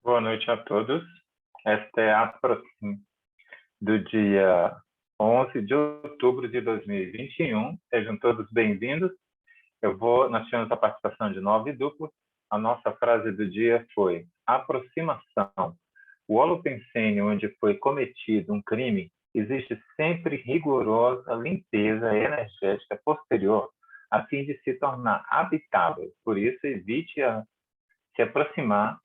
Boa noite a todos. Esta é a próxima do dia 11 de outubro de 2021. Sejam todos bem-vindos. Nós tivemos a participação de 9 duplos. A nossa frase do dia foi aproximação. O holopensene onde foi cometido um crime, existe sempre rigorosa limpeza energética posterior a fim de se tornar habitável. Por isso, evite se aproximar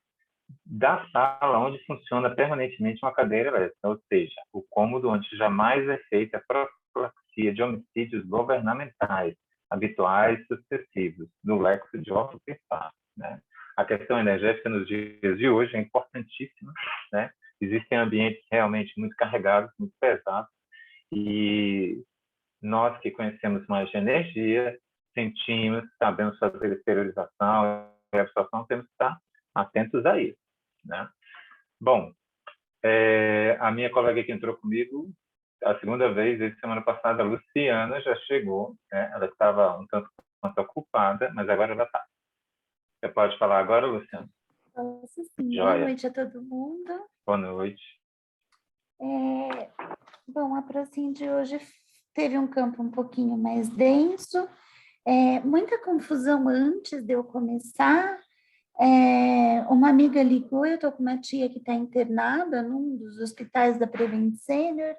da sala onde funciona permanentemente uma cadeira elétrica, ou seja, o cômodo onde jamais é feita a profilaxia de homicídios governamentais, habituais e sucessivos, no lexo de Otto Pippard, né? A questão energética nos dias de hoje é importantíssima, né? Existem ambientes realmente muito carregados, muito pesados, e nós que conhecemos mais de energia, sentimos, sabemos fazer exteriorização e absorção, temos que estar atentos a isso, né? Bom, a minha colega que entrou comigo a segunda vez, desde semana passada, a Luciana, já chegou, né? Ela estava um tanto quanto ocupada, mas agora ela está. Você pode falar agora, Luciana? Posso sim. Joia. Boa noite a todo mundo. Boa noite. Bom, a Procin de hoje teve um campo um pouquinho mais denso, muita confusão antes de eu começar. Uma amiga ligou, eu estou com uma tia que está internada num dos hospitais da Prevent Senior.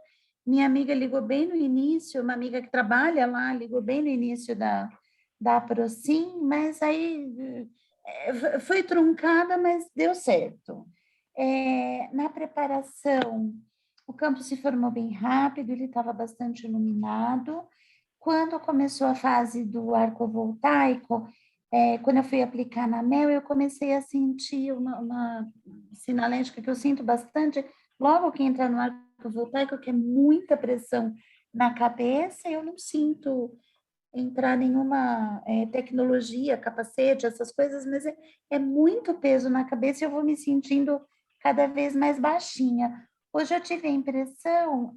Minha amiga ligou bem no início, uma amiga que trabalha lá, ligou bem no início da Procin, mas aí foi truncada, mas deu certo. Na preparação, o campo se formou bem rápido, ele estava bastante iluminado. Quando começou a fase do arco voltaico, quando eu fui aplicar na mel, eu comecei a sentir uma sinalética que eu sinto bastante, logo que entra no arco voltaico, que é muita pressão na cabeça, eu não sinto entrar nenhuma tecnologia, capacete, essas coisas, mas é muito peso na cabeça e eu vou me sentindo cada vez mais baixinha. Hoje eu tive a impressão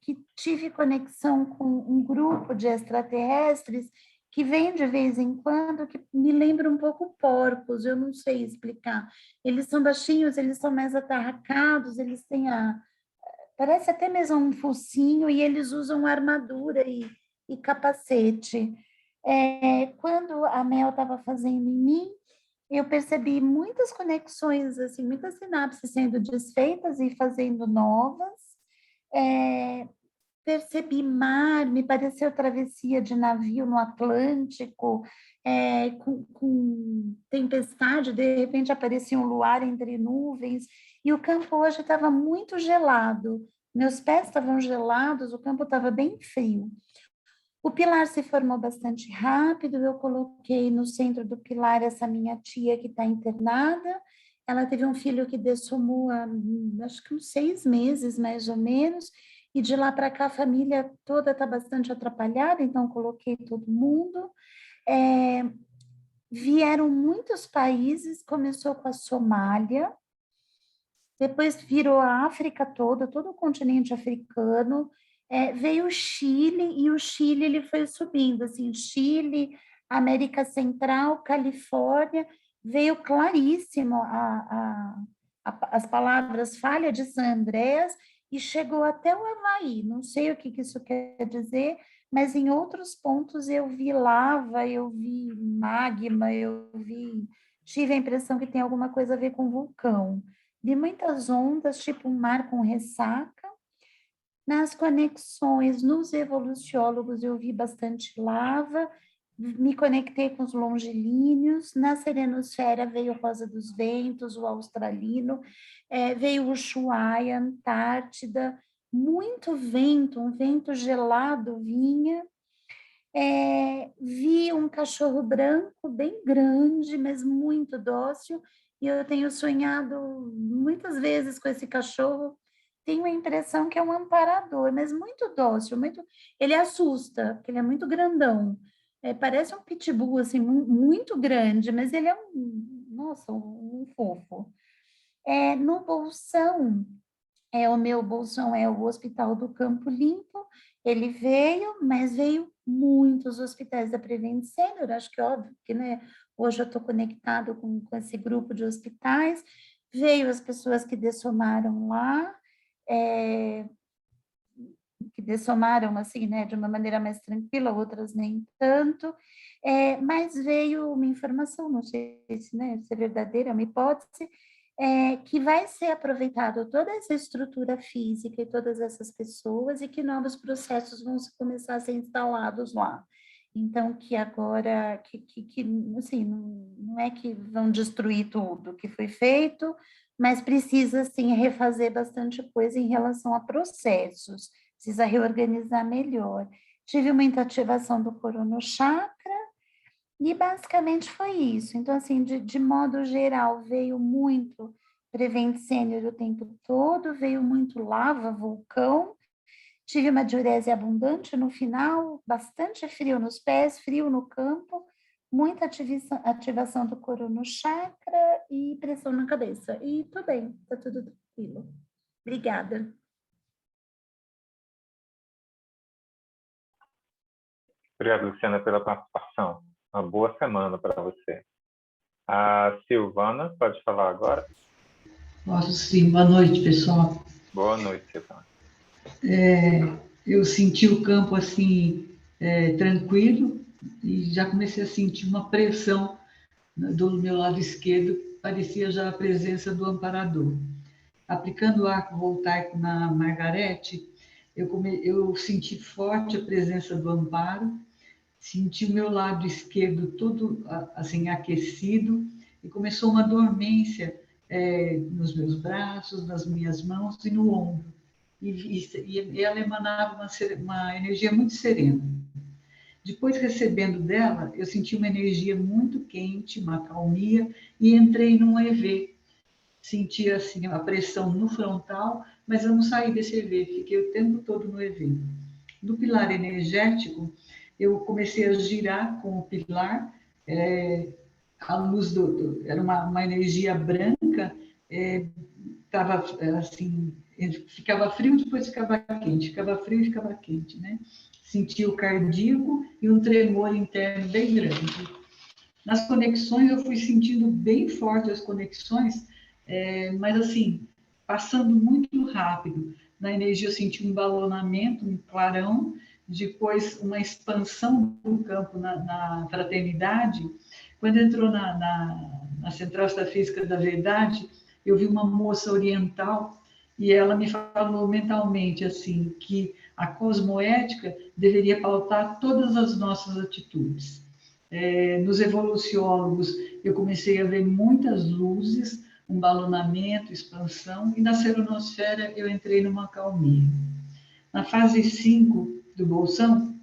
que tive conexão com um grupo de extraterrestres que vem de vez em quando, que me lembra um pouco porcos, eu não sei explicar. Eles são baixinhos, eles são mais atarracados, eles têm parece até mesmo um focinho, e eles usam armadura e capacete. Quando a Mel estava fazendo em mim, eu percebi muitas conexões, assim, muitas sinapses sendo desfeitas e fazendo novas. Percebi mar, me pareceu travessia de navio no Atlântico, com tempestade, de repente aparecia um luar entre nuvens, e o campo hoje estava muito gelado. Meus pés estavam gelados, o campo estava bem frio. O pilar se formou bastante rápido, eu coloquei no centro do pilar essa minha tia que está internada. Ela teve um filho que dessomou há, acho que uns 6 meses, mais ou menos, e de lá para cá a família toda está bastante atrapalhada, então coloquei todo mundo. Vieram muitos países, começou com a Somália, depois virou a África toda, todo o continente africano, veio o Chile, e o Chile ele foi subindo, assim, Chile, América Central, Califórnia, veio claríssimo as palavras falha de San Andrés, e chegou até o Havaí, não sei o que isso quer dizer, mas em outros pontos eu vi lava, eu vi magma, tive a impressão que tem alguma coisa a ver com vulcão. Vi muitas ondas, tipo um mar com ressaca. Nas conexões, nos evoluciólogos, eu vi bastante lava, me conectei com os longilíneos. Na serenosfera veio Rosa dos Ventos, o australino, veio o Ushuaia, Antártida, muito vento, um vento gelado vinha. Vi um cachorro branco bem grande, mas muito dócil, e eu tenho sonhado muitas vezes com esse cachorro. Tenho a impressão que é um amparador, mas muito dócil, muito. Ele assusta, porque ele é muito grandão. Parece um pitbull, assim, muito grande, mas ele é nossa, um fofo. No bolsão, o meu bolsão é o Hospital do Campo Limpo. Ele veio, mas veio muitos hospitais da Prevent Senior, acho que é óbvio que, né, hoje eu estou conectado com esse grupo de hospitais. veio as pessoas que dessomaram lá, que dessomaram assim, né, de uma maneira mais tranquila, outras nem tanto, mas veio uma informação, não sei se, né, se é verdadeira, uma hipótese, que vai ser aproveitado toda essa estrutura física e todas essas pessoas e que novos processos vão começar a ser instalados lá. Então, que agora, assim, não é que vão destruir tudo que foi feito, mas precisa, assim, refazer bastante coisa em relação a processos, precisa reorganizar melhor. Tive muita ativação do Corono Chakra e basicamente foi isso. Então, assim, de modo geral, veio muito Prevent Senior o tempo todo, veio muito lava, vulcão, tive uma diurese abundante no final, bastante frio nos pés, frio no campo, muita ativação do Corono Chakra e pressão na cabeça. E tô bem, tá tudo tranquilo. Obrigada. Obrigado, Luciana, pela participação. Uma boa semana para você. A Silvana, pode falar agora? Posso sim. Boa noite, pessoal. Boa noite, Silvana. Eu senti o campo assim, tranquilo, e já comecei a sentir uma pressão do meu lado esquerdo, parecia já a presença do amparador. Aplicando o arco voltaico na Margarete, eu senti forte a presença do amparo, senti o meu lado esquerdo todo assim aquecido e começou uma dormência nos meus braços, nas minhas mãos e no ombro. E ela emanava uma energia muito serena. Depois, recebendo dela, eu senti uma energia muito quente, uma calmia, e entrei num EV. Senti assim, a pressão no frontal, mas eu não saí desse EV, fiquei o tempo todo no EV. No pilar energético, eu comecei a girar com o pilar, a luz era uma energia branca, estava assim, ficava frio, depois ficava quente, ficava frio e ficava quente, né? Senti o cardíaco e um tremor interno bem grande. Nas conexões, eu fui sentindo bem forte as conexões, mas assim, passando muito rápido. Na energia, eu senti um balonamento, um clarão, depois uma expansão do campo na fraternidade. Quando entrou na Central Extrafísica da Verdade, eu vi uma moça oriental e ela me falou mentalmente assim que a cosmoética deveria pautar todas as nossas atitudes. Nos evoluciólogos, eu comecei a ver muitas luzes, um balonamento, expansão, e na seronosfera eu entrei numa calmia. Na fase 5 do Bolsão,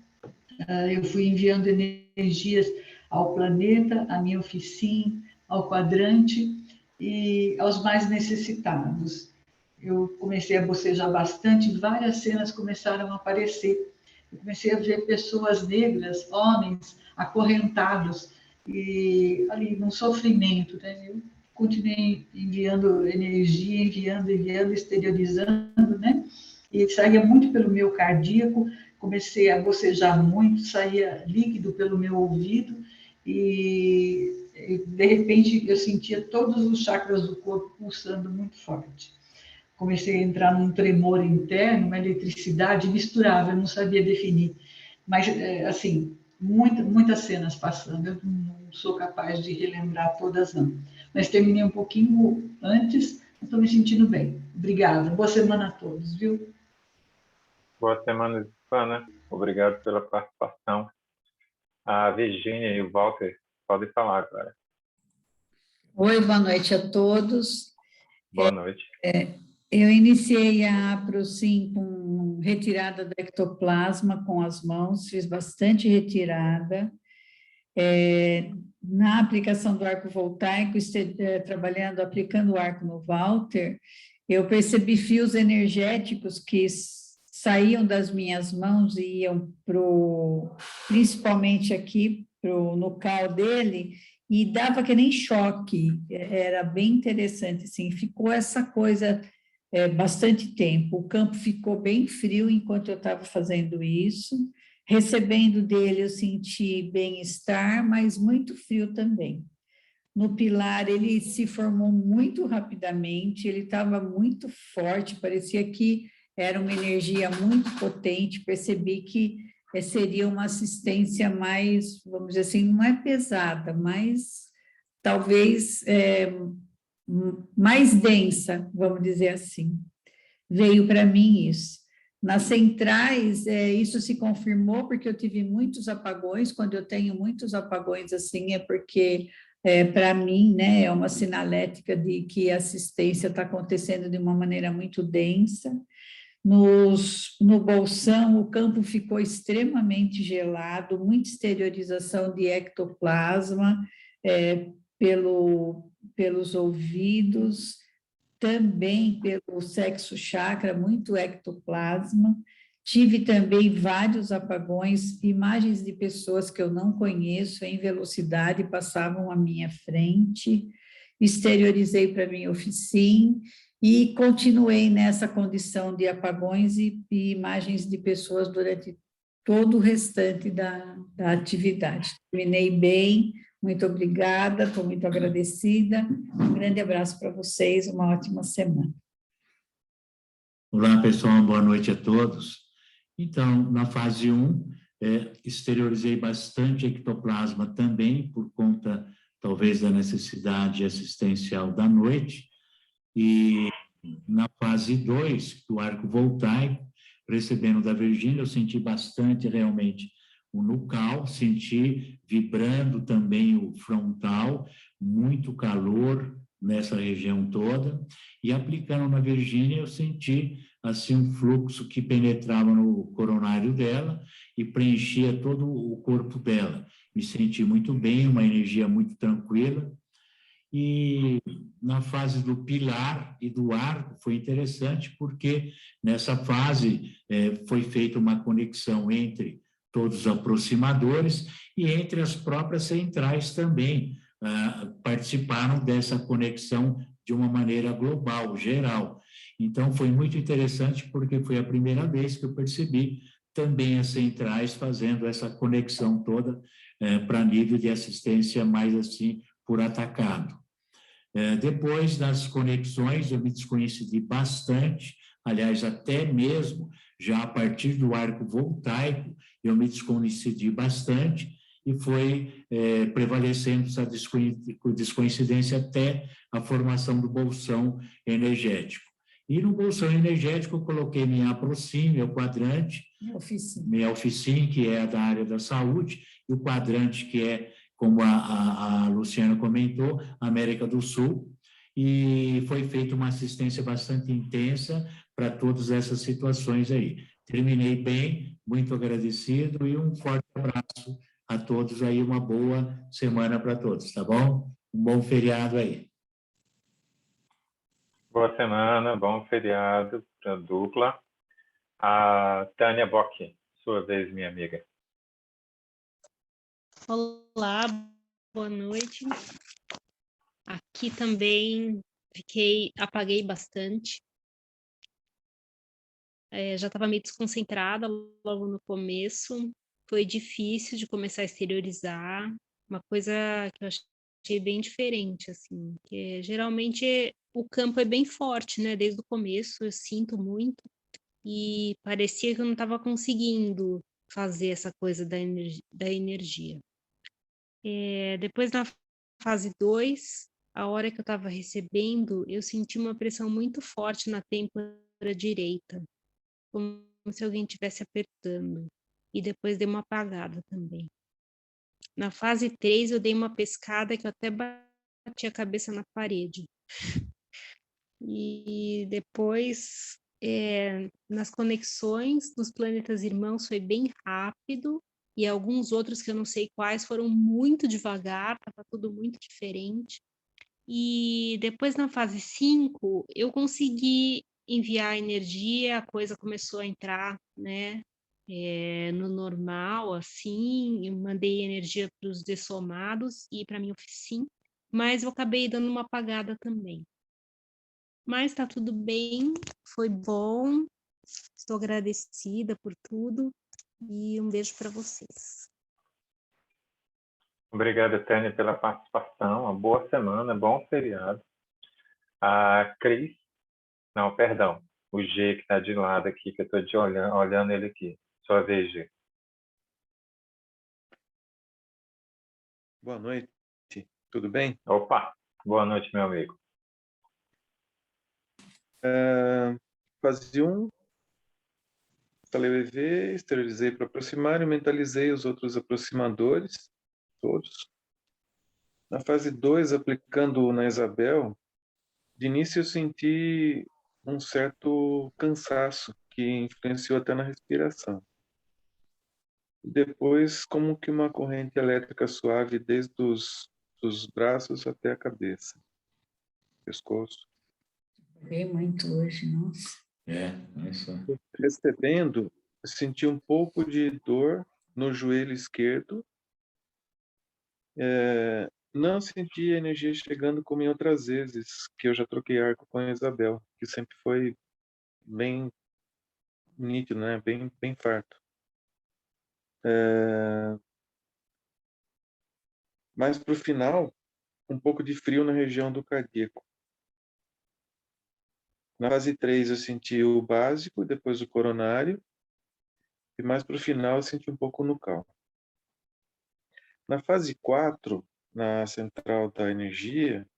eu fui enviando energias ao planeta, à minha oficina, ao quadrante e aos mais necessitados. Eu comecei a bocejar bastante, várias cenas começaram a aparecer. Eu comecei a ver pessoas negras, homens, acorrentados, e ali num sofrimento, né? Eu continuei enviando energia, enviando, exteriorizando, né? E saía muito pelo meu cardíaco, comecei a bocejar muito, saía líquido pelo meu ouvido, e de repente eu sentia todos os chakras do corpo pulsando muito forte. Comecei a entrar num tremor interno, uma eletricidade misturável, eu não sabia definir. Mas, assim, muitas cenas passando, eu não sou capaz de relembrar todas, não. Mas terminei um pouquinho antes, estou me sentindo bem. Obrigada, boa semana a todos, viu? Boa semana, Silvana. Obrigado pela participação. A Virgínia e o Walter podem falar agora. Oi, boa noite a todos. Boa noite. Eu iniciei a APRO-SIM com retirada do ectoplasma com as mãos, fiz bastante retirada. Na aplicação do arco voltaico, trabalhando, aplicando o arco no Walter, eu percebi fios energéticos que saíam das minhas mãos e iam principalmente aqui no cal dele, e dava que nem choque, era bem interessante, assim, ficou essa coisa bastante tempo, o campo ficou bem frio enquanto eu estava fazendo isso, recebendo dele eu senti bem-estar, mas muito frio também. No pilar, ele se formou muito rapidamente, ele estava muito forte, parecia que era uma energia muito potente. Percebi que seria uma assistência mais, vamos dizer assim, não é pesada, mas talvez mais densa, vamos dizer assim. Veio para mim isso. Nas centrais, isso se confirmou porque eu tive muitos apagões. Quando eu tenho muitos apagões assim, é porque, para mim, né, é uma sinalética de que a assistência está acontecendo de uma maneira muito densa. No Bolsão, o campo ficou extremamente gelado, muita exteriorização de ectoplasma pelos ouvidos, também pelo sexo chakra, muito ectoplasma. Tive também vários apagões, imagens de pessoas que eu não conheço em velocidade passavam à minha frente. Exteriorizei para minha oficina e continuei nessa condição de apagões e imagens de pessoas durante todo o restante da atividade. Terminei bem, muito obrigada, estou muito agradecida. Um grande abraço para vocês, uma ótima semana. Olá, pessoal, boa noite a todos. Então, na fase 1, exteriorizei bastante ectoplasma também, por conta, talvez, da necessidade assistencial da noite. E na fase 2, do arco voltaico, recebendo da Virgínia, eu senti bastante, realmente, o nucal, senti vibrando também o frontal, muito calor nessa região toda, e aplicando na Virgínia, eu senti, assim, um fluxo que penetrava no coronário dela e preenchia todo o corpo dela. Me senti muito bem, uma energia muito tranquila. E na fase do pilar e do arco foi interessante, porque nessa fase foi feita uma conexão entre todos os aproximadores e entre as próprias centrais também participaram dessa conexão de uma maneira global, geral. Então, foi muito interessante, porque foi a primeira vez que eu percebi também as centrais fazendo essa conexão toda para nível de assistência mais assim, por atacado. Depois das conexões, eu me desconheci bastante, aliás, até mesmo já a partir do arco voltaico, eu me desconheci bastante, e foi prevalecendo essa descoincidência até a formação do bolsão energético. E no bolsão energético, eu coloquei minha Aprocin, meu quadrante, minha oficina, que é da área da saúde, e o quadrante, que é, como a Luciana comentou, América do Sul, e foi feita uma assistência bastante intensa para todas essas situações aí. Terminei bem, muito agradecido, e um forte abraço a todos aí, uma boa semana para todos, tá bom? Um bom feriado aí. Boa semana, bom feriado para a dupla. A Tânia Bock, sua vez, minha amiga. Olá, boa noite. Aqui também apaguei bastante. Já estava meio desconcentrada logo no começo. Foi difícil de começar a exteriorizar. Uma coisa que eu achei bem diferente, assim, que geralmente o campo é bem forte, né? Desde o começo eu sinto muito e parecia que eu não estava conseguindo fazer essa coisa da energia. Depois, na fase 2, a hora que eu estava recebendo, eu senti uma pressão muito forte na têmpora direita, como se alguém estivesse apertando. E depois dei uma apagada também. Na fase 3, eu dei uma pescada que eu até bati a cabeça na parede. E depois, nas conexões dos planetas irmãos, foi bem rápido, e alguns outros que eu não sei quais foram muito devagar, estava tudo muito diferente. E depois, na fase 5, eu consegui enviar energia, a coisa começou a entrar, né, no normal, assim, eu mandei energia para os dessomados e para minha oficina, mas eu acabei dando uma apagada também. Mas está tudo bem, foi bom, estou agradecida por tudo e um beijo para vocês. Obrigado, Tânia, pela participação. continuação, uma boa semana, bom feriado. A Cris, não, perdão, o G que está de lado aqui, que eu estou olhando ele aqui. Sua vez, G. Boa noite, tudo bem? Opa, boa noite, meu amigo. Fase 1, falei o EV, esterilizei para aproximar e mentalizei os outros aproximadores, todos. Na fase 2, aplicando na Isabel, de início eu senti um certo cansaço, que influenciou até na respiração. Depois, como que uma corrente elétrica suave desde os braços até a cabeça, pescoço. Bem muito hoje, nossa. Olha só. Recebendo, eu senti um pouco de dor no joelho esquerdo. Não senti a energia chegando como em outras vezes, que eu já troquei arco com a Isabel, que sempre foi bem nítido, né? Bem farto. Mas para o final, um pouco de frio na região do cardíaco. Na fase 3 eu senti o básico, depois o coronário, e mais para o final eu senti um pouco no cal. Na fase 4, na central da energia,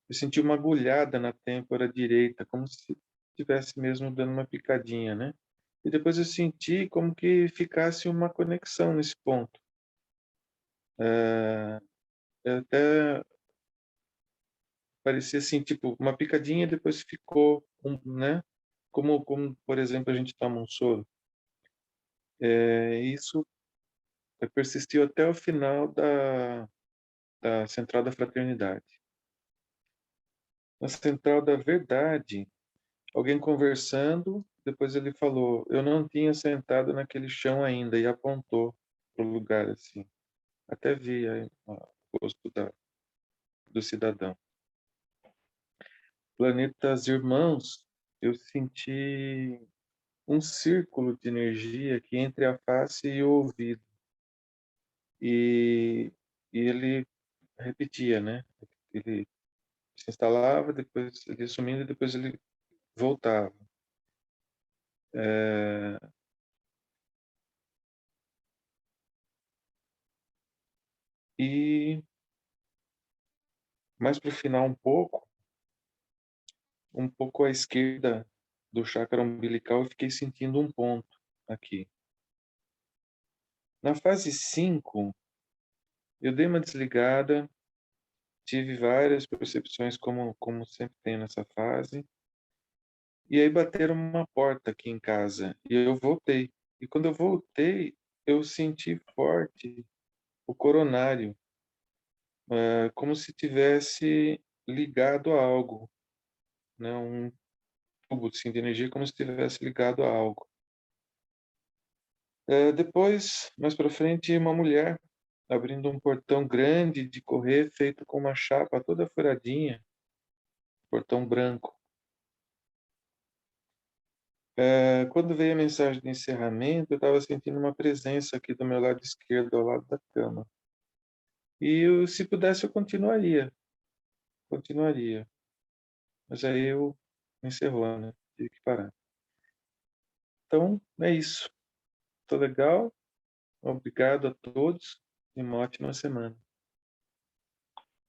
eu senti uma agulhada na têmpora direita, como se estivesse mesmo dando uma picadinha, né? E depois eu senti como que ficasse uma conexão nesse ponto. Até parecia assim, tipo, uma picadinha e depois ficou, né? Como, por exemplo, a gente toma um soro. Isso persistiu até o final da Central da Fraternidade. Na Central da Verdade, alguém conversando, depois ele falou, eu não tinha sentado naquele chão ainda, e apontou para o lugar, assim. Até vi aí, o rosto do cidadão. Planetas irmãos, eu senti um círculo de energia que entre a face e o ouvido. E ele repetia, né? Ele se instalava, depois ele ia sumindo e depois ele voltava. E mais para o final um pouco à esquerda do chakra umbilical, eu fiquei sentindo um ponto aqui. Na fase 5, eu dei uma desligada, tive várias percepções, como sempre tem nessa fase, e aí bateram uma porta aqui em casa, e eu voltei. E quando eu voltei, eu senti forte o coronário, como se tivesse ligado a algo, né? Um tubo assim, de energia, como se tivesse ligado a algo. Depois, mais para frente, uma mulher abrindo um portão grande de correr, feito com uma chapa toda furadinha, portão branco. Quando veio a mensagem de encerramento, eu estava sentindo uma presença aqui do meu lado esquerdo, ao lado da cama. E se pudesse, eu continuaria. Mas aí eu encerrou, né? Tive que parar. Então, é isso. Tô legal. Obrigado a todos e uma ótima semana.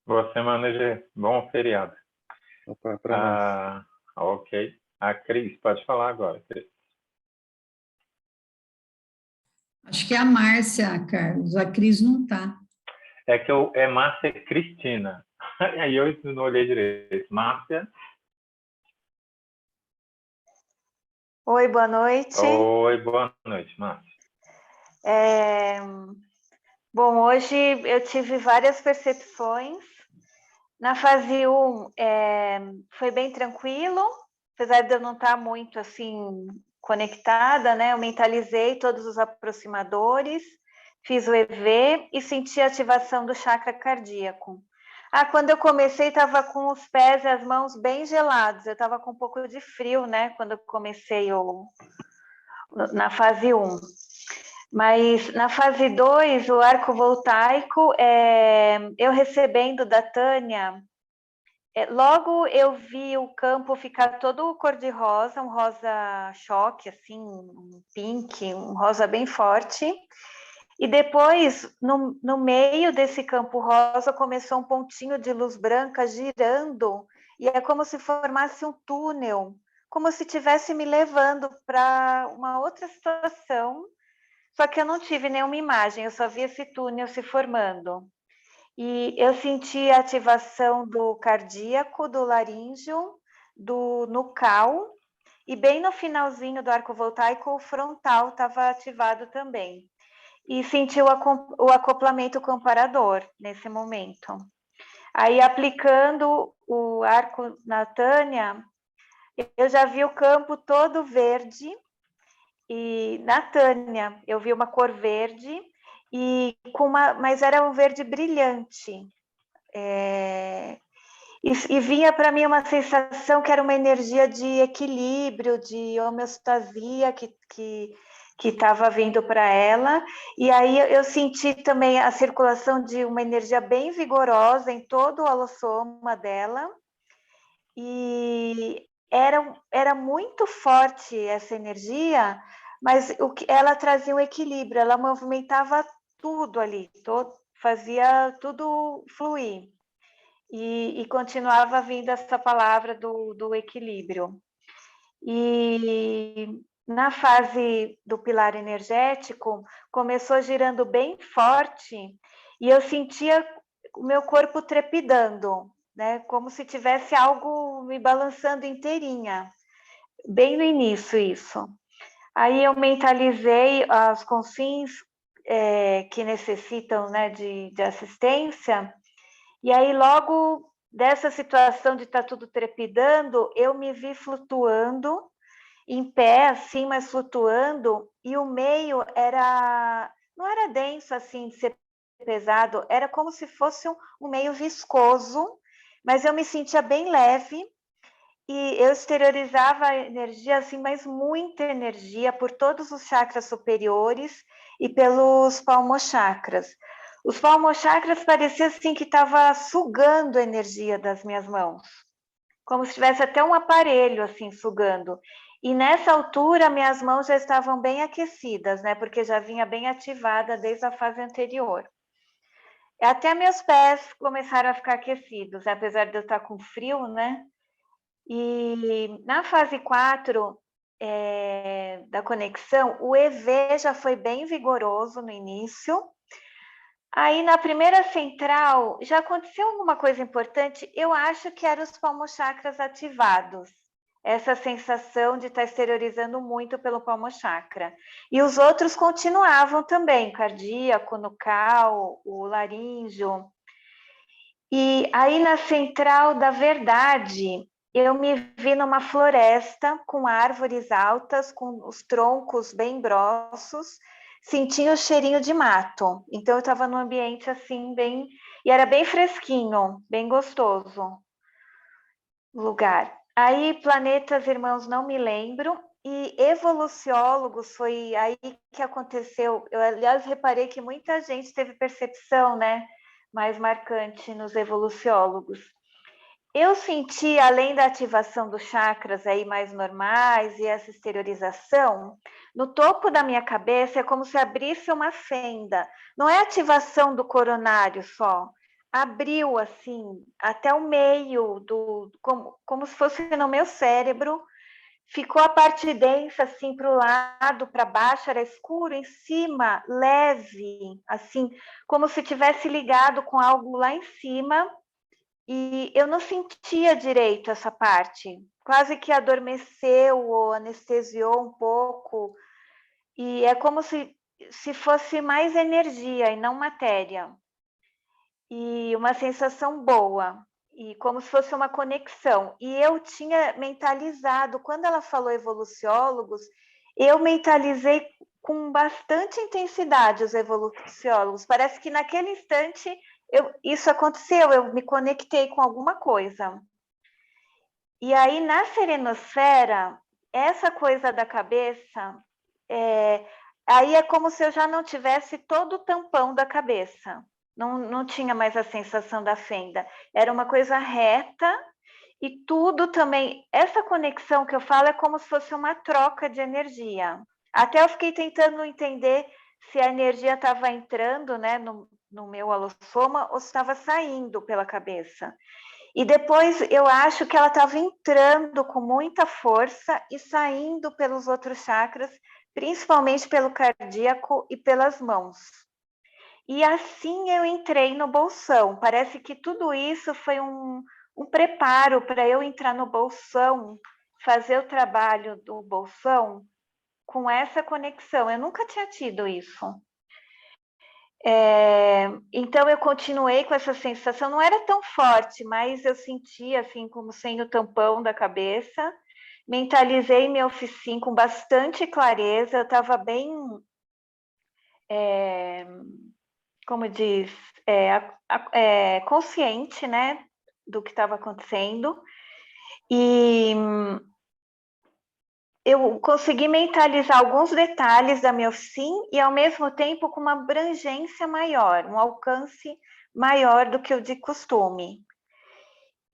Boa semana, G. Bom feriado. Opa, para nós. Ok. A Cris, pode falar agora, Cris. Acho que é a Márcia, Carlos. A Cris não está. É que é Márcia Cristina. Aí eu não olhei direito. Márcia. Oi, boa noite. Oi, boa noite, Márcia. Bom, hoje eu tive várias percepções. Na fase 1, foi bem tranquilo, apesar de eu não estar muito assim conectada, né? Eu mentalizei todos os aproximadores, fiz o EV e senti a ativação do chakra cardíaco. Quando eu comecei, estava com os pés e as mãos bem gelados, eu estava com um pouco de frio, né? Quando eu comecei na fase 1. Mas na fase 2, o arco voltaico, eu recebendo da Tânia, logo eu vi o campo ficar todo cor-de-rosa, um rosa choque, assim, um pink, um rosa bem forte. E depois, no meio desse campo rosa, começou um pontinho de luz branca girando, e é como se formasse um túnel, como se estivesse me levando para uma outra situação, só que eu não tive nenhuma imagem, eu só vi esse túnel se formando. E eu senti a ativação do cardíaco, do laríngeo, do nucal, e bem no finalzinho do arco voltaico, o frontal estava ativado também. E senti o acoplamento comparador nesse momento. Aí, aplicando o arco na Tânia, eu já vi o campo todo verde, e na Tânia eu vi uma cor verde, mas era um verde brilhante. E vinha para mim uma sensação que era uma energia de equilíbrio, de homeostasia que estava vindo para ela, e aí eu senti também a circulação de uma energia bem vigorosa em todo o holossoma dela, e era muito forte essa energia, mas ela trazia um equilíbrio, ela movimentava tudo ali, fazia tudo fluir, e continuava vindo essa palavra do equilíbrio. E na fase do pilar energético, começou girando bem forte, e eu sentia o meu corpo trepidando, né? Como se tivesse algo me balançando inteirinha, bem no início isso. Aí eu mentalizei os confins que necessitam, né, de assistência, e aí logo dessa situação de estar tudo trepidando, eu me vi flutuando, em pé, assim, mas flutuando, e o meio não era denso, assim, de ser pesado, era como se fosse um meio viscoso, mas eu me sentia bem leve, e eu exteriorizava a energia, assim, mas muita energia, por todos os chakras superiores e pelos palmochakras. Os palmochakras parecia, assim, que estava sugando a energia das minhas mãos, como se tivesse até um aparelho, assim, sugando. E nessa altura, minhas mãos já estavam bem aquecidas, né? Porque já vinha bem ativada desde a fase anterior. Até meus pés começaram a ficar aquecidos, apesar de eu estar com frio, né? E na fase 4 da conexão, o EV já foi bem vigoroso no início. Aí, na primeira central, já aconteceu alguma coisa importante? Eu acho que eram os palmochakras ativados. Essa sensação de estar exteriorizando muito pelo palmochakra. E os outros continuavam também, cardíaco, nucal, o laríngeo. E aí, na central da verdade, eu me vi numa floresta com árvores altas, com os troncos bem grossos, sentindo o cheirinho de mato. Então, eu estava num ambiente assim, bem... E era bem fresquinho, bem gostoso o lugar. Aí, planetas irmãos, não me lembro. E evoluciólogos, foi aí que aconteceu. Eu, aliás, reparei que muita gente teve percepção, né, mais marcante nos evoluciólogos. Eu senti, além da ativação dos chakras aí mais normais e essa exteriorização, no topo da minha cabeça é como se abrisse uma fenda. Não é ativação do coronário só, abriu assim até o meio como se fosse no meu cérebro. Ficou a parte densa assim para o lado, para baixo, era escuro, em cima leve, assim como se tivesse ligado com algo lá em cima. E eu não sentia direito essa parte, quase que adormeceu ou anestesiou um pouco, e é como se fosse mais energia e não matéria, e uma sensação boa, e como se fosse uma conexão. E eu tinha mentalizado, quando ela falou evoluciólogos, eu mentalizei com bastante intensidade os evoluciólogos, parece que naquele instante isso aconteceu, eu me conectei com alguma coisa. E aí, na serenosfera, essa coisa da cabeça, Aí é como se eu já não tivesse todo o tampão da cabeça. Não tinha mais a sensação da fenda. Era uma coisa reta e tudo também. Essa conexão que eu falo é como se fosse uma troca de energia. Até eu fiquei tentando entender se a energia estava entrando, né, no meu alossoma ou se estava saindo pela cabeça. E depois eu acho que ela estava entrando com muita força e saindo pelos outros chakras, principalmente pelo cardíaco e pelas mãos. E assim eu entrei no bolsão. Parece que tudo isso foi um preparo para eu entrar no bolsão, fazer o trabalho do bolsão com essa conexão. Eu nunca tinha tido isso. Então eu continuei com essa sensação, não era tão forte, mas eu sentia assim como sendo o tampão da cabeça. Mentalizei meu oficina com bastante clareza, eu estava bem, como diz, consciente, né, do que estava acontecendo. E eu consegui mentalizar alguns detalhes da minha oficina e, ao mesmo tempo, com uma abrangência maior, um alcance maior do que o de costume.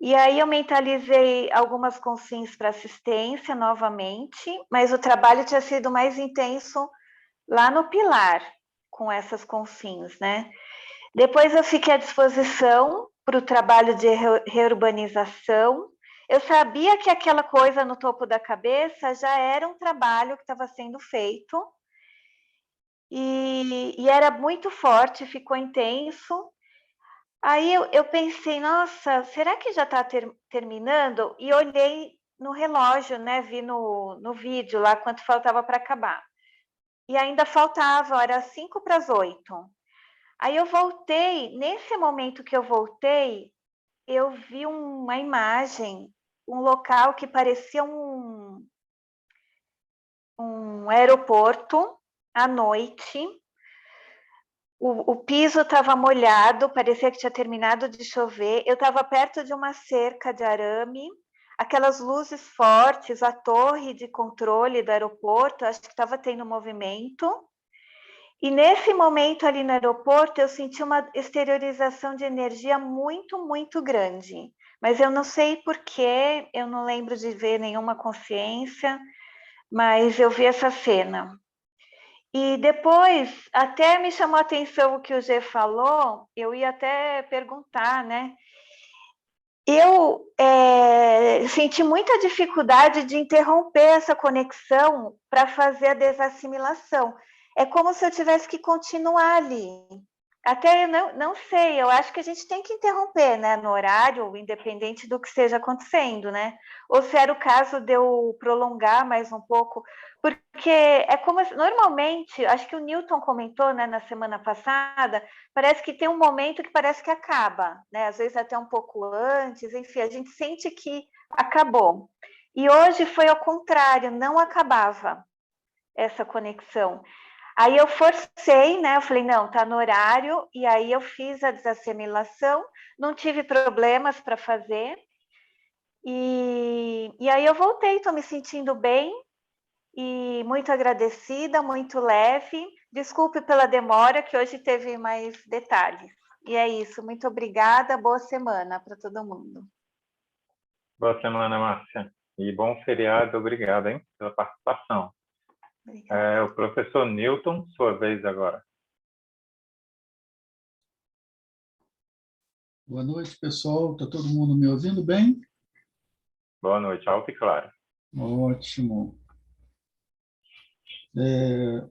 E aí eu mentalizei algumas consciências para assistência novamente, mas o trabalho tinha sido mais intenso lá no Pilar, com essas consciências, né? Depois eu fiquei à disposição para o trabalho de reurbanização. Eu sabia que aquela coisa no topo da cabeça já era um trabalho que estava sendo feito e era muito forte, ficou intenso. Aí eu pensei, nossa, será que já está terminando? E olhei no relógio, né? Vi no vídeo lá quanto faltava para acabar. E ainda faltava, era 7:55. Aí eu voltei, nesse momento que eu voltei, eu vi uma imagem, um local que parecia um aeroporto à noite. O piso estava molhado, parecia que tinha terminado de chover. Eu estava perto de uma cerca de arame, aquelas luzes fortes, a torre de controle do aeroporto, acho que estava tendo movimento. E nesse momento ali no aeroporto, eu senti uma exteriorização de energia muito, muito grande. Mas eu não sei porquê, eu não lembro de ver nenhuma consciência, mas eu vi essa cena. E depois, até me chamou a atenção o que o G falou, eu ia até perguntar, né? Eu senti muita dificuldade de interromper essa conexão para fazer a desassimilação. É como se eu tivesse que continuar ali. Até eu não sei, eu acho que a gente tem que interromper, né, no horário, independente do que esteja acontecendo, né? Ou se era o caso de eu prolongar mais um pouco, porque é como normalmente, acho que o Newton comentou, né, na semana passada, parece que tem um momento que parece que acaba, né? Às vezes até um pouco antes, enfim, a gente sente que acabou. E hoje foi ao contrário, não acabava essa conexão. Aí eu forcei, né? Eu falei, não, tá no horário, e aí eu fiz a desassimilação, não tive problemas para fazer, e aí eu voltei, estou me sentindo bem, e muito agradecida, muito leve. Desculpe pela demora, que hoje teve mais detalhes. E é isso, muito obrigada, boa semana para todo mundo. Boa semana, Márcia. E bom feriado, obrigado, hein, pela participação. O professor Newton, sua vez agora. Boa noite, pessoal. Está todo mundo me ouvindo bem? Boa noite, alto e claro. Ótimo.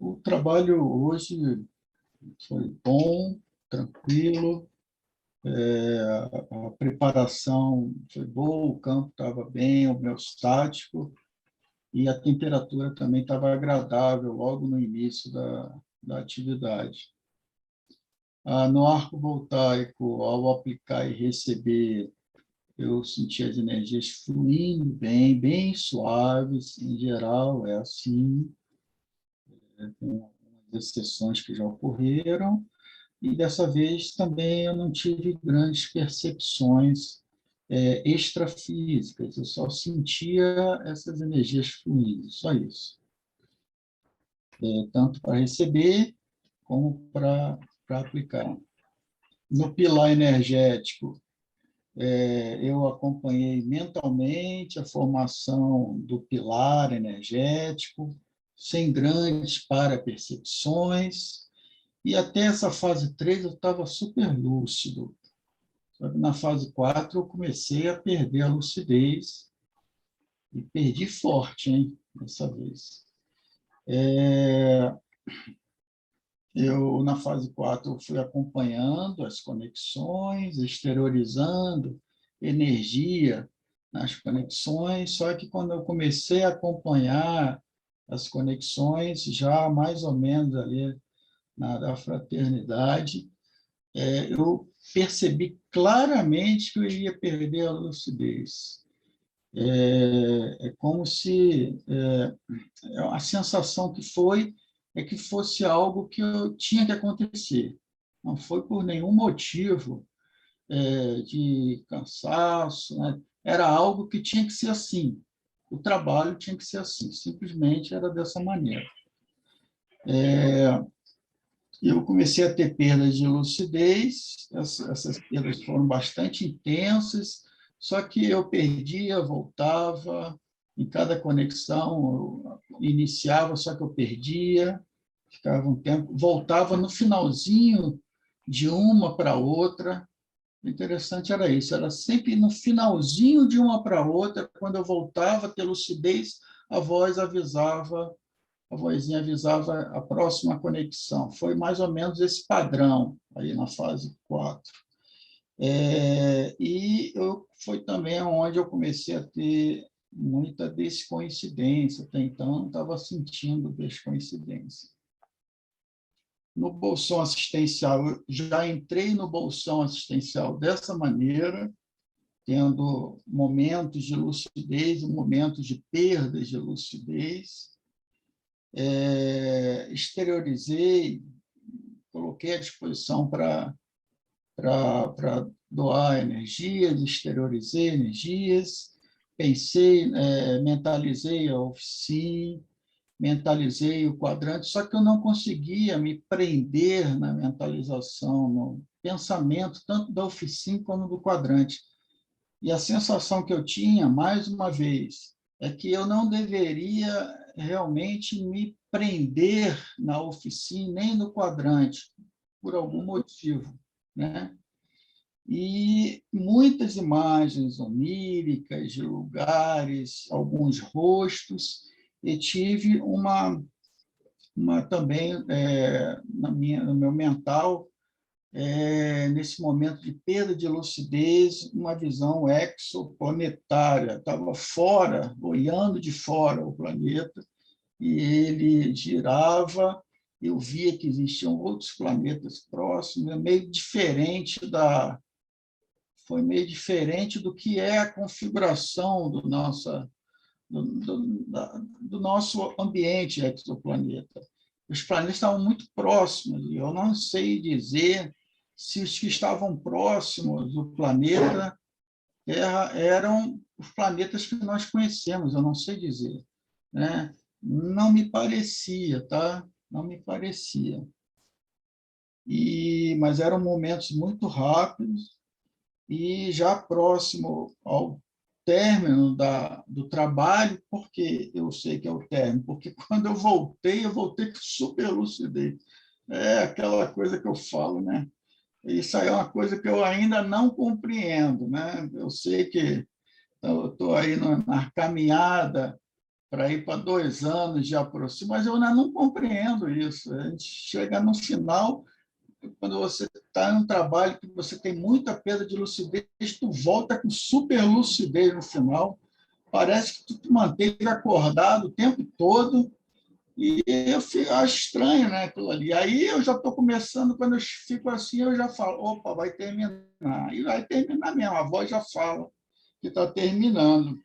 O trabalho hoje foi bom, tranquilo, a preparação foi boa, o campo estava bem, homeostático, e a temperatura também estava agradável logo no início da atividade. No arco voltaico, ao aplicar e receber, eu senti as energias fluindo bem, bem suaves, em geral é assim, com algumas exceções que já ocorreram, e dessa vez também eu não tive grandes percepções extrafísicas, eu só sentia essas energias fluindo, só isso. tanto para receber como para aplicar. No pilar energético, eu acompanhei mentalmente a formação do pilar energético, sem grandes parapercepções, e até essa fase 3 eu estava super lúcido. Só que na fase 4 eu comecei a perder a lucidez, e perdi forte, hein, dessa vez. Eu, na fase 4, fui acompanhando as conexões, exteriorizando energia nas conexões, só que quando eu comecei a acompanhar as conexões, já mais ou menos ali na fraternidade, eu percebi claramente que eu iria perder a lucidez. É como se a sensação que foi é que fosse algo que eu tinha que acontecer. Não foi por nenhum motivo de cansaço, né? Era algo que tinha que ser assim. O trabalho tinha que ser assim, simplesmente era dessa maneira. Eu comecei a ter perdas de lucidez, essas perdas foram bastante intensas, só que eu perdia, voltava, em cada conexão eu iniciava, só que eu perdia, ficava um tempo, voltava no finalzinho de uma para outra. O interessante era isso, era sempre no finalzinho de uma para outra, quando eu voltava a ter lucidez, a vozinha avisava a próxima conexão. Foi mais ou menos esse padrão aí na fase 4. E foi também onde eu comecei a ter muita descoincidência. Até então, não estava sentindo descoincidência. No bolsão assistencial, eu já entrei no bolsão assistencial dessa maneira, tendo momentos de lucidez e momentos de perdas de lucidez. Exteriorizei, coloquei à disposição para doar energias, exteriorizei energias, pensei, mentalizei a oficina, mentalizei o quadrante, só que eu não conseguia me prender na mentalização, no pensamento, tanto da oficina como do quadrante. E a sensação que eu tinha, mais uma vez, é que eu não deveria realmente me prender na oficina, nem no quadrante, por algum motivo, né? E muitas imagens oníricas de lugares, alguns rostos, e tive uma também, no meu mental, nesse momento de perda de lucidez, uma visão exoplanetária. Estava fora, olhando de fora o planeta, e ele girava, eu via que existiam outros planetas próximos, foi meio diferente do que é a configuração do nosso ambiente exoplaneta. Os planetas estavam muito próximos, e eu não sei dizer se os que estavam próximos do planeta Terra eram os planetas que nós conhecemos, eu não sei dizer, né? Não me parecia, tá? Não me parecia. Mas eram momentos muito rápidos, e já próximo ao término do trabalho. Porque eu sei que é o término? Porque quando eu voltei com super lucidez. É aquela coisa que eu falo, né? Isso aí é uma coisa que eu ainda não compreendo, né? Eu sei que eu estou aí na caminhada para ir para 2 anos de aproximação, mas eu ainda não compreendo isso. A gente chega no final, quando você está em um trabalho que você tem muita perda de lucidez, tu volta com super lucidez no final, parece que tu te manteve acordado o tempo todo, e eu acho estranho, né, aquilo ali. Aí eu já estou começando, quando eu fico assim, eu já falo, opa, vai terminar. E vai terminar mesmo, a voz já fala que está terminando.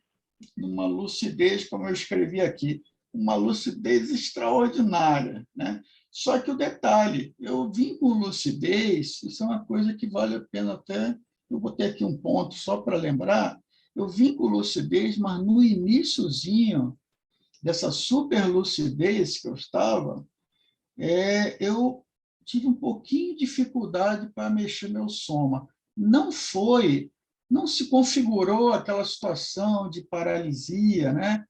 Numa lucidez, como eu escrevi aqui, uma lucidez extraordinária, né? Só que o detalhe, eu vim com lucidez, isso é uma coisa que vale a pena até, eu botei aqui um ponto só para lembrar, eu vim com lucidez, mas no iniciozinho dessa super lucidez que eu estava, eu tive um pouquinho de dificuldade para mexer meu soma. Não se configurou aquela situação de paralisia, né?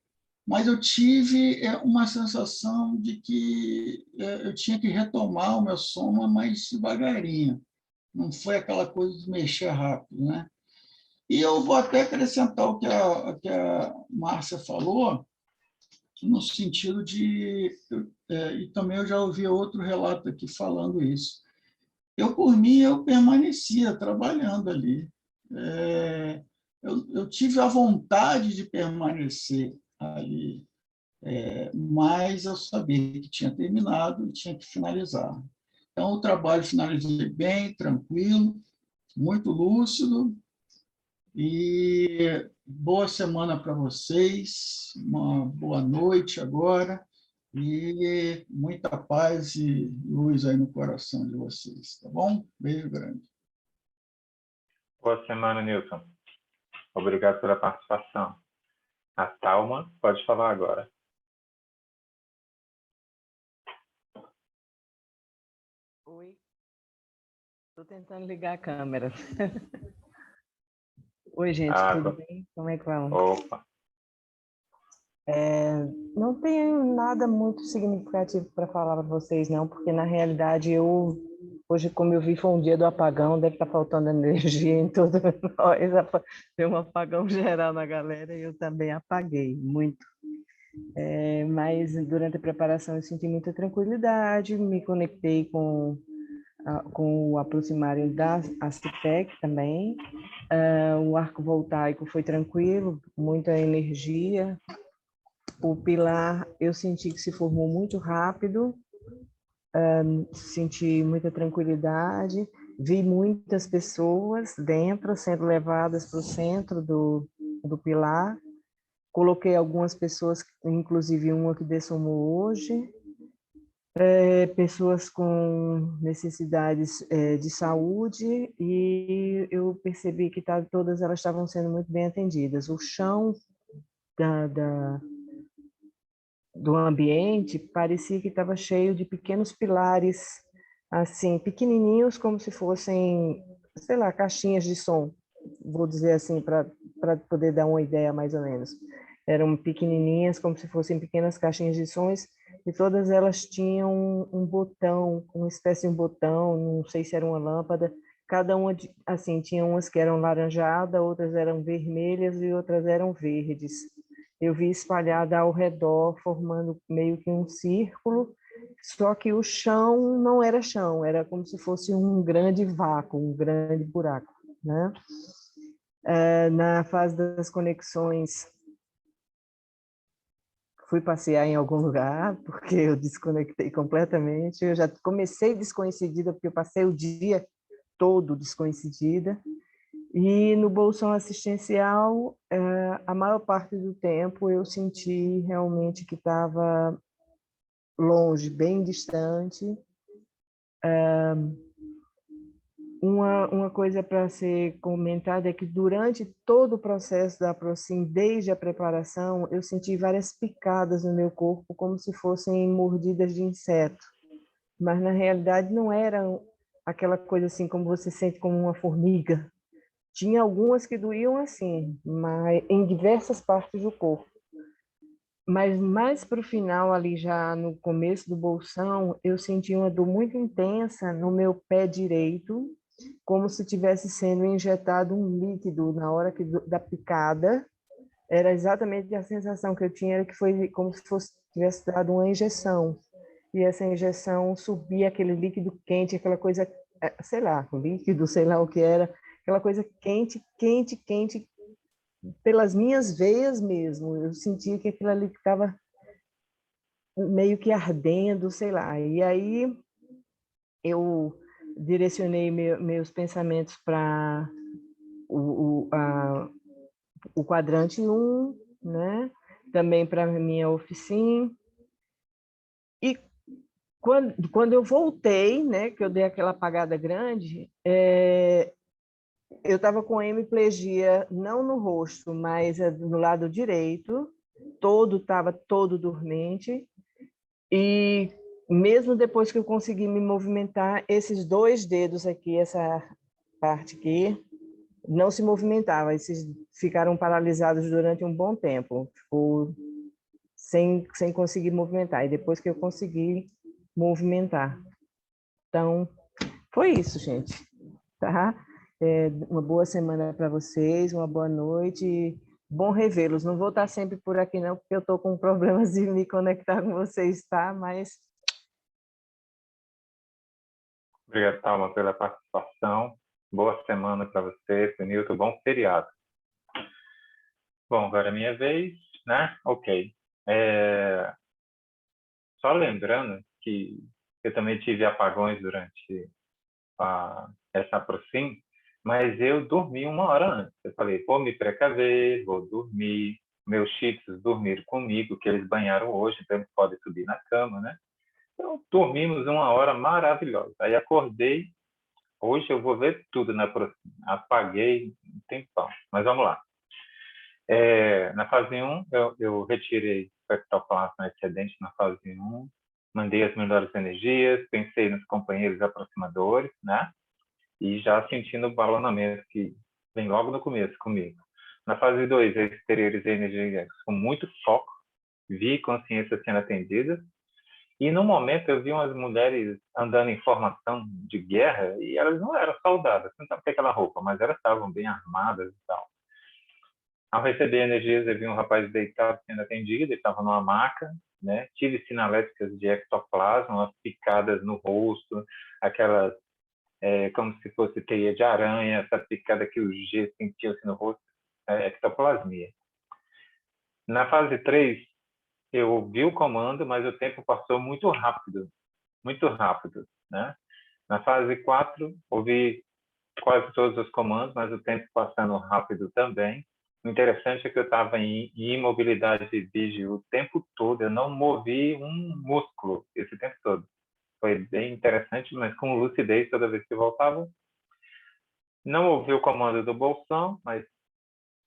Mas eu tive uma sensação de que eu tinha que retomar o meu soma mais devagarinho. Não foi aquela coisa de mexer rápido, né? E eu vou até acrescentar o que a Márcia falou, no sentido de... e também eu já ouvi outro relato aqui falando isso. Por mim, eu permanecia trabalhando ali. Eu tive a vontade de permanecer ali, mas eu sabia que tinha terminado e tinha que finalizar. Então, o trabalho finalizei bem, tranquilo, muito lúcido, e boa semana para vocês, uma boa noite agora, e muita paz e luz aí no coração de vocês, tá bom? Beijo grande. Boa semana, Nilton. Obrigado pela participação. A Thalma pode falar agora. Oi. Estou tentando ligar a câmera. Oi, gente, tudo bem? Como é que vão? Opa. Não tenho nada muito significativo para falar para vocês, não, porque na realidade hoje, como eu vi, foi um dia do apagão, deve estar faltando energia em toda nós, deu um apagão geral na galera e eu também apaguei muito. Mas durante a preparação eu senti muita tranquilidade, me conectei com o aproximário da ACIPEC também. O arco voltaico foi tranquilo, muita energia. O pilar eu senti que se formou muito rápido, senti muita tranquilidade, vi muitas pessoas dentro sendo levadas para o centro do pilar. Coloquei algumas pessoas, inclusive uma que dessomou hoje, pessoas com necessidades de saúde, e eu percebi que todas elas estavam sendo muito bem atendidas. O chão do ambiente parecia que estava cheio de pequenos pilares, assim, pequenininhos, como se fossem, sei lá, caixinhas de som, vou dizer assim, para poder dar uma ideia mais ou menos. Eram pequenininhas, como se fossem pequenas caixinhas de sons, e todas elas tinham um botão, uma espécie de um botão, não sei se era uma lâmpada, cada uma, assim, tinha umas que eram laranjadas, outras eram vermelhas e outras eram verdes. Eu vi espalhada ao redor, formando meio que um círculo, só que o chão não era chão, era como se fosse um grande vácuo, um grande buraco, né? Na fase das conexões, fui passear em algum lugar, porque eu desconectei completamente. Eu já comecei descoincidida, porque eu passei o dia todo descoincidida. E no bolsão assistencial, a maior parte do tempo eu senti realmente que estava longe, bem distante. Uma coisa para ser comentada é que durante todo o processo da Procim, desde a preparação, eu senti várias picadas no meu corpo, como se fossem mordidas de inseto. Mas, na realidade, não eram aquela coisa assim como você sente como uma formiga. Tinha algumas que doíam assim, mas em diversas partes do corpo. Mas mais para o final, ali já no começo do bolsão, eu senti uma dor muito intensa no meu pé direito, como se tivesse sendo injetado um líquido na hora da picada. Era exatamente a sensação que eu tinha, era que foi como se tivesse dado uma injeção. E essa injeção subia aquele líquido quente, aquela coisa, sei lá, líquido, sei lá o que era, aquela coisa quente, quente, quente, pelas minhas veias mesmo. Eu sentia que aquilo ali estava meio que ardendo, sei lá. E aí eu direcionei meus pensamentos para o quadrante 1, né? Também para a minha oficina. E quando eu voltei, né, que eu dei aquela apagada grande, eu estava com hemiplegia, não no rosto, mas no lado direito, todo estava todo dormente, e mesmo depois que eu consegui me movimentar, esses 2 dedos aqui, essa parte aqui, não se movimentavam, esses ficaram paralisados durante um bom tempo, tipo, sem conseguir movimentar, e depois que eu consegui movimentar. Então, foi isso, gente, tá? Uma boa semana para vocês, uma boa noite, bom revê-los. Não vou estar sempre por aqui não, porque eu estou com problemas de me conectar com vocês, tá? Mas... Obrigado, Thalma, pela participação. Boa semana para você, para o Nilton. Bom feriado. Bom, agora é minha vez, né? Ok. Só lembrando que eu também tive apagões durante essa Aproxim, mas eu dormi 1 hora antes. Eu falei, vou me precaver, vou dormir. Meus cheats dormiram comigo, que eles banharam hoje, então eles podem subir na cama, né? Então, dormimos 1 hora maravilhosa. Aí acordei, hoje eu vou ver tudo na Aproxim. Apaguei um tempão, mas vamos lá. Na fase 1, eu retirei o ectoplasma excedente na fase 1, mandei as melhores energias, pensei nos companheiros aproximadores, né? E já sentindo o balonamento que vem logo no começo comigo. Na fase 2, eu exteriorizei energia com muito foco, vi consciência sendo atendida, e no momento eu vi umas mulheres andando em formação de guerra, e elas não eram soldadas, não estavam com aquela roupa, mas elas estavam bem armadas e tal. Ao receber energias, eu vi um rapaz deitado sendo atendido, ele estava numa maca, né? Tive sinaléticas de ectoplasma, umas picadas no rosto, aquelas como se fosse teia de aranha, essa picada que o G sentiu-se no rosto, ectoplasmia. Na fase 3, eu vi o comando, mas o tempo passou muito rápido, né? Na fase 4, ouvi quase todos os comandos, mas o tempo passando rápido também. O interessante é que eu estava em imobilidade vígil o tempo todo, eu não movi um músculo esse tempo todo. Foi bem interessante, mas com lucidez toda vez que voltava. Não ouvi o comando do Bolsão, mas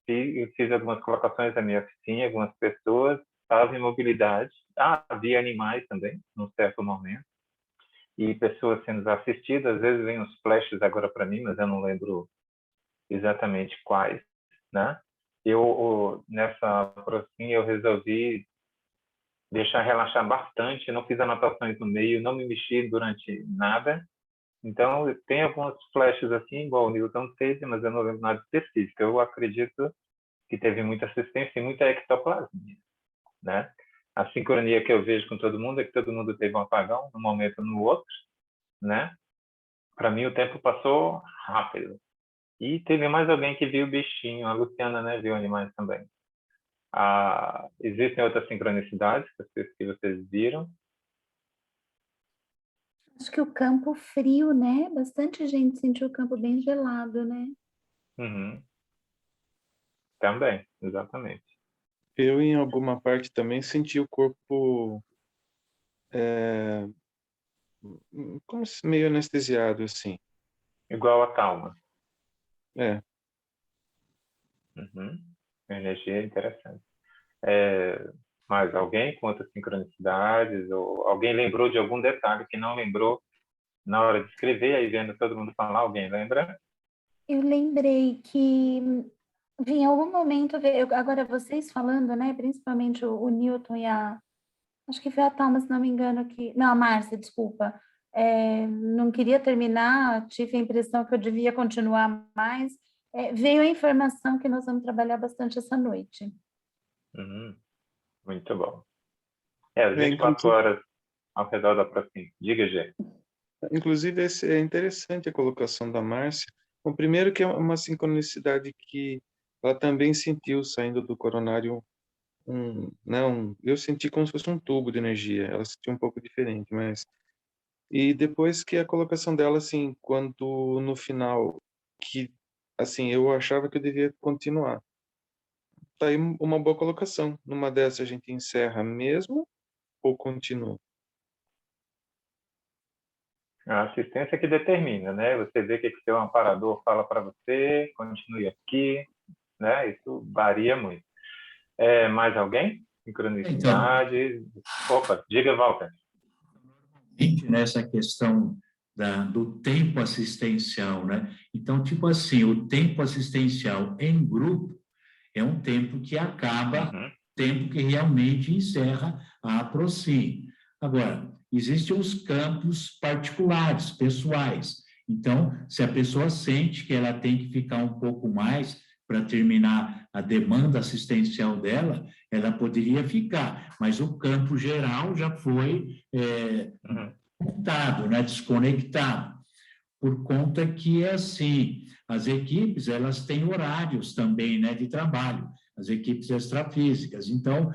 eu fiz algumas colocações da minha oficina, algumas pessoas, estava em mobilidade. Havia animais também, num certo momento, e pessoas sendo assistidas. Às vezes vem uns flashes agora para mim, mas eu não lembro exatamente quais, né? Nessa Procin, eu resolvi deixar relaxar bastante, não fiz anotações no meio, não me mexi durante nada. Então, tem alguns flashes assim, igual o Newton teve, mas eu não lembro nada específico. Eu acredito que teve muita assistência e muita ectoplasmia, né? A sincronia que eu vejo com todo mundo é que todo mundo teve um apagão, num momento ou no outro, né? Para mim, o tempo passou rápido. E teve mais alguém que viu o bichinho, a Luciana, né, viu animais também. Existem outras sincronicidades que vocês viram? Acho que o campo frio, né? Bastante gente sentiu o campo bem gelado, né? Uhum. Também, exatamente. Eu, em alguma parte, também senti o corpo como se meio anestesiado, assim. Igual a calma. É. Uhum. Energia interessante. Mais alguém com outras sincronicidades? Ou alguém lembrou de algum detalhe que não lembrou na hora de escrever, aí vendo todo mundo falar, alguém lembra? Eu lembrei que em algum momento, agora vocês falando, né? Principalmente o Newton e acho que foi a Thalma, se não me engano, não, a Márcia, desculpa. Não queria terminar, tive a impressão que eu devia continuar mais. Veio a informação que nós vamos trabalhar bastante essa noite. Uhum. Muito bom. As 24 horas ao redor da Procin. Diga, Gê. Inclusive, é interessante a colocação da Márcia. O primeiro que é uma sincronicidade que ela também sentiu saindo do coronário. Eu senti como se fosse um tubo de energia. Ela sentiu um pouco diferente, mas... E depois que a colocação dela, assim, quando no final, que, assim, eu achava que eu devia continuar. Tá aí uma boa colocação. Numa dessas a gente encerra mesmo ou continua? A assistência que determina, né? Você vê o que o seu amparador fala para você, continue aqui, né? Isso varia muito. Mais alguém? sincronicidade. Opa, diga, Walter. Nessa questão do tempo assistencial, né? Então, tipo assim, o tempo assistencial em grupo é um tempo que acaba, tempo que realmente encerra a APROCIM. Agora, existem os campos particulares, pessoais. Então, se a pessoa sente que ela tem que ficar um pouco mais para terminar a demanda assistencial dela, ela poderia ficar, mas o campo geral já foi cortado, né, desconectado, por conta que, assim, as equipes, elas têm horários também, né, de trabalho, as equipes extrafísicas. Então,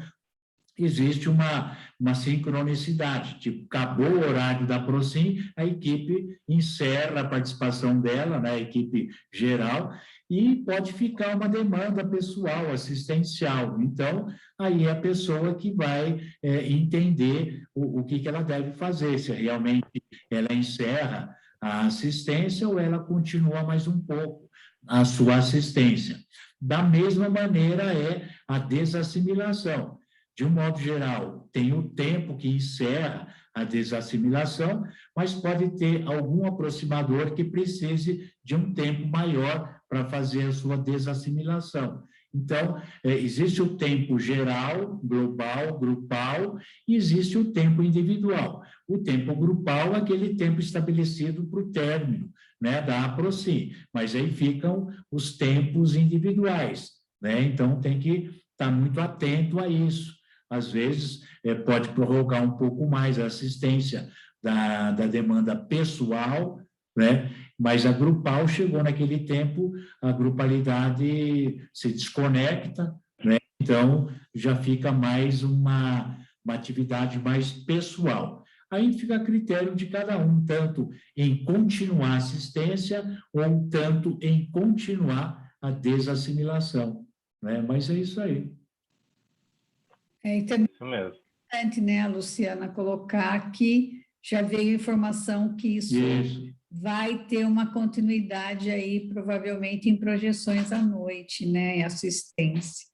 existe uma sincronicidade, tipo, acabou o horário da APROCIM, a equipe encerra a participação dela, né, a equipe geral, e pode ficar uma demanda pessoal, assistencial. Então, aí é a pessoa que vai entender o que ela deve fazer, se realmente ela encerra a assistência ou ela continua mais um pouco a sua assistência. Da mesma maneira é a desassimilação. De um modo geral, tem o tempo que encerra a desassimilação, mas pode ter algum aproximador que precise de um tempo maior para fazer a sua desassimilação. Então, existe o tempo geral, global, grupal, e existe o tempo individual. O tempo grupal é aquele tempo estabelecido para o término, né, da APROCIM, mas aí ficam os tempos individuais, né? Então, tem que estar muito atento a isso. Às vezes, pode prorrogar um pouco mais a assistência da demanda pessoal, né? Mas a grupal chegou naquele tempo, a grupalidade se desconecta, né? Então, já fica mais uma atividade mais pessoal. Aí fica a critério de cada um, tanto em continuar a assistência ou tanto em continuar a desassimilação, né? Mas é isso aí. E também Isso mesmo. é importante, né, Luciana, colocar que já veio informação que isso vai ter uma continuidade aí, provavelmente em projeções à noite, né, em assistência.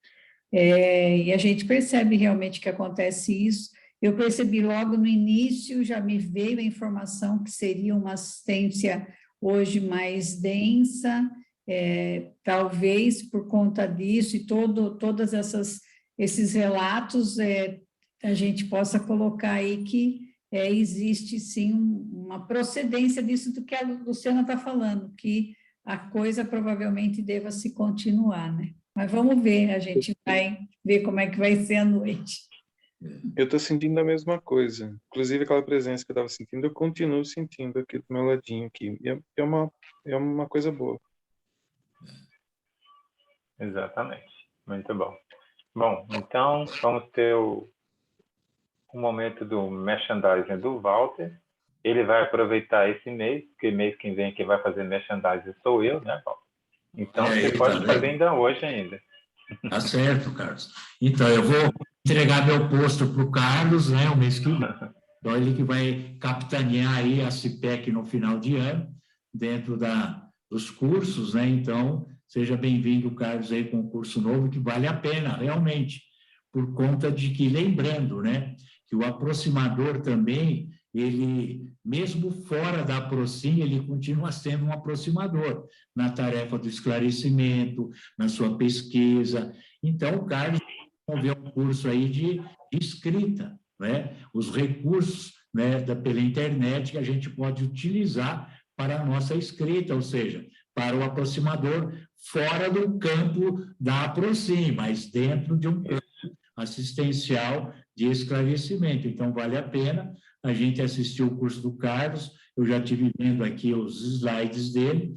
E a gente percebe realmente que acontece isso. Eu percebi logo no início, já me veio a informação que seria uma assistência hoje mais densa, talvez por conta disso e todas esses relatos, a gente possa colocar aí que existe sim uma procedência disso do que a Luciana está falando, que a coisa provavelmente deva se continuar, né? Mas vamos ver, a gente vai ver como é que vai ser a noite. Eu estou sentindo a mesma coisa. Inclusive, aquela presença que eu estava sentindo, eu continuo sentindo aqui do meu ladinho aqui. E é uma coisa boa. Exatamente. Muito bom. Bom, então, vamos ter o momento do merchandising do Walter. Ele vai aproveitar esse mês, porque mês que vem quem vai fazer merchandising sou eu, né, Walter? Então, você pode fazer ainda hoje ainda. Tá certo, Carlos. Então, eu vou entregar meu posto para o Carlos, né, o mês que vem. Então, ele que vai capitanear aí a CIPEC no final de ano, dentro dos cursos, né? Então, seja bem-vindo, Carlos, aí com um curso novo que vale a pena, realmente, por conta de que, lembrando, né, que o aproximador também, ele, mesmo fora da APROCIM, ele continua sendo um aproximador na tarefa do esclarecimento, na sua pesquisa. Então, o Carlos desenvolveu um curso aí de escrita, né? Os recursos, né, pela internet que a gente pode utilizar para a nossa escrita, ou seja, para o aproximador fora do campo da APROCIM, mas dentro de um campo assistencial de esclarecimento. Então, vale a pena a gente assistir o curso do Carlos. Eu já estive vendo aqui os slides dele,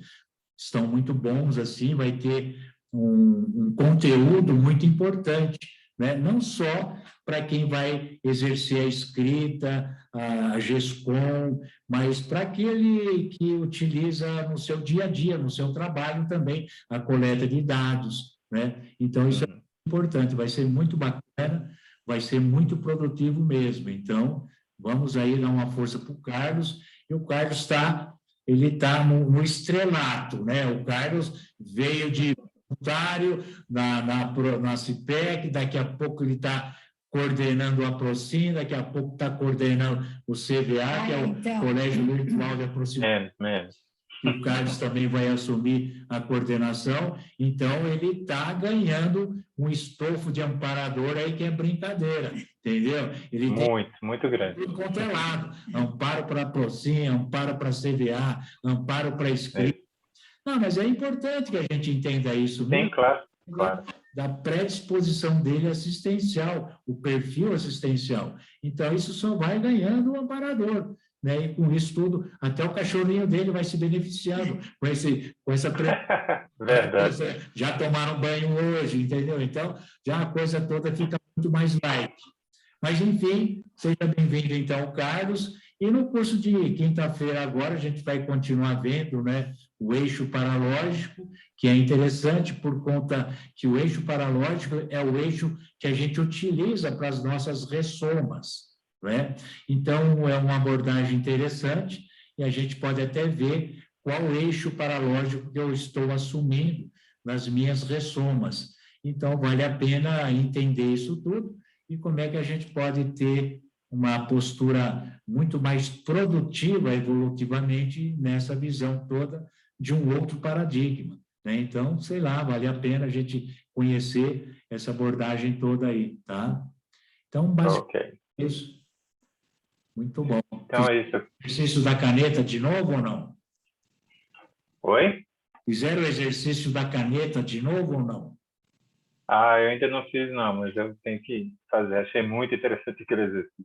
estão muito bons, assim, vai ter um conteúdo muito importante, né? Não só para quem vai exercer a escrita, a GESCOM, mas para aquele que utiliza no seu dia a dia, no seu trabalho também, a coleta de dados, né? Então, isso é importante, vai ser muito bacana, vai ser muito produtivo mesmo. Então, vamos aí dar uma força para o Carlos, e o Carlos está no estrelato, né? O Carlos veio de voluntário na CIPEC, daqui a pouco ele está coordenando a Procin, daqui a pouco está coordenando o CVA, que é o Colégio Virtual de Aproximação. Menos. Que o Carlos também vai assumir a coordenação, então ele está ganhando um estofo de amparador aí que é brincadeira, entendeu? Ele muito grande. Tudo quanto é lado, amparo para a Procin, amparo para a CVA, amparo para a escrita. Não, mas é importante que a gente entenda isso. Sim, claro. Da predisposição dele assistencial, o perfil assistencial. Então, isso só vai ganhando o amparador. Né? E com isso tudo, até o cachorrinho dele vai se beneficiando com essa Verdade. Já tomaram banho hoje, entendeu? Então, já a coisa toda fica muito mais light. Mas, enfim, seja bem-vindo, então, Carlos. E no curso de quinta-feira agora, a gente vai continuar vendo, né, o eixo paralógico, que é interessante por conta que o eixo paralógico é o eixo que a gente utiliza para as nossas ressomas. Né? Então, é uma abordagem interessante e a gente pode até ver qual eixo paralógico que eu estou assumindo nas minhas ressomas. Então, vale a pena entender isso tudo e como é que a gente pode ter uma postura muito mais produtiva evolutivamente nessa visão toda de um outro paradigma. Né? Então, sei lá, vale a pena a gente conhecer essa abordagem toda aí, tá? Então, basicamente, isso. Muito bom. Então é isso. Exercício da caneta de novo ou não? Oi? Fizeram o exercício da caneta de novo ou não? Eu ainda não fiz, não, mas eu tenho que fazer. Achei muito interessante aquele exercício.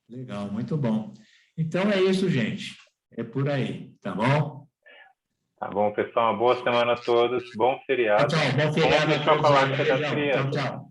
Legal, muito bom. Então é isso, gente. É por aí, tá bom? Tá bom, pessoal. Uma boa semana a todos. Bom feriado. Tchau, bom feriado. Bom chocolate das crianças. Tchau.